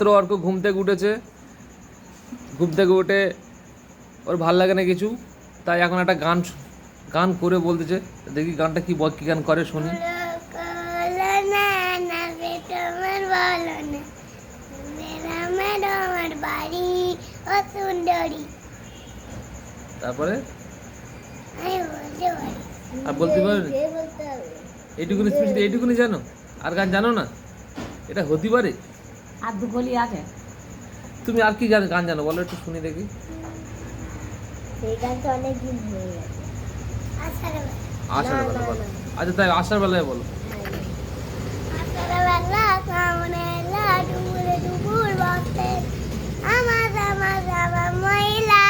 মাত্র অর্ক ঘুম থেকে উঠেছে, ঘুম থেকে উঠে ওর ভাল লাগে না কিছু, তাই এখন একটা গান করে বলতেছে। দেখি গানটা কি গান করে শুনি। তারপরে আর বলতে পারবে এইটুকুনি, এইটুকুনি জানো, আর গান জানো না? এটা হতে পারে? আর দু গলি আছে। তুমি আর কি গান জানো বলো, একটু শুনি দেখি। এই গানটা অনেক দিন হয়ে গেছে। আষাঢ় বেলা বলো। আচ্ছা তাই আষাঢ় বেলায় বলো। বেলা সামনে এলা ডুবুরে ডুবুর বসে আমার আমার আমার মহিলা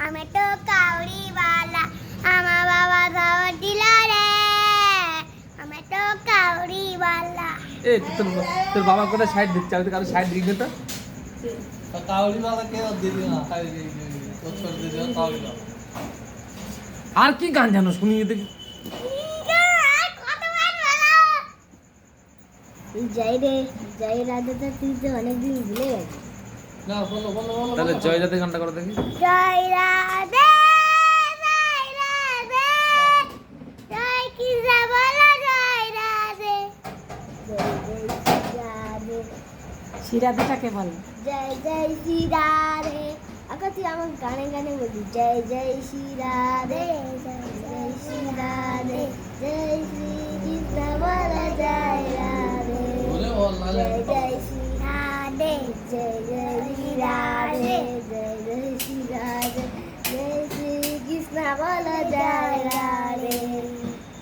আমি তো কাউরি বালা আমার বাবা দাওয়াত দিল রে আমি তো কাউরি বালা। এ তোর বাবা কোথায় সাইড দিচ্ছে? আমি তো কারো সাইড দিই না। कावड़ी वाला के दे देना खाई तो छोड़ दे देना कावड़ी वाला। আর কি গান জানো শুনি দেখি। জয় রে জয় রাধাটা তুই তো অনেকদিন ভুলে গেছিস। ना बोलो बोलो बोलो তাহলে জয় রাধে গানটা করো দেখি। জয় রাধে জয় রাধে জয় কৃষ্ণ বলো জয় রাধে জয় জয় শ্রী রাধে শিরাদিটাকে বলে। জয় জয় শ্রী রাধে। আচ্ছা তুই আমার গানে গানে বলবি জয় জয় শ্রী রাধে জয় জয় শ্রী রাধে জয় শ্রী কৃষ্ণ বলো জয় রাধে बोले बोल लाले জয় জয় শ্রী রাধে জয় জয় শ্রী রাধে জয় জয় শ্রী রাধে জয় শ্রী কৃষ্ণ বলো জয় রাধে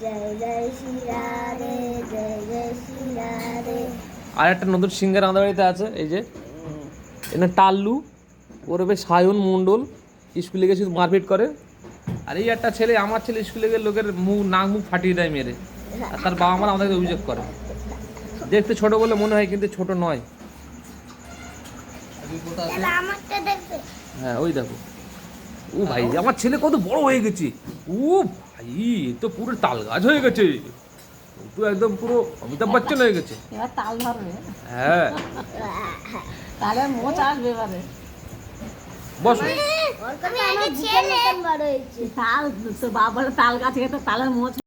জয় জয় শ্রী রাধে জয় জয় শ্রী রাধে। আর একটা নতুন সিঙ্গার আমাদের বাড়িতে আছে, এই যে এটা টাল্লু, ওর বেশ সায়ন মণ্ডল, স্কুলে গিয়ে শুধু মারপিট করে। আর এই একটা ছেলে, আমার ছেলে স্কুলে গিয়ে লোকের নাক মুখ ফাটিয়ে দেয় মেরে, আর তার বাবা মারা আমাদেরকে অভিযোগ করে। দেখতে ছোট বলে মনে হয় কিন্তু ছোট নয়। अभी कोटा তাহলে আমারটা দেখবে। হ্যাঁ ওই দেখো, ও ভাই আমার ছেলে কত বড় হয়ে গেছে, ও ভাই এ তো পুরো তাল গাছ হয়ে গেছে, ও তো একদম পুরো অমিতাভ বচ্চন হয়ে গেছে। এবার তাল ধরবে, হ্যাঁ তাহলে মোচ আসবে এবারে। বসো। ওর কথা আমার ছেলে বড় হয়েছে। তাল তোর বাবা বলে তাল গাছে তো তালের মোচ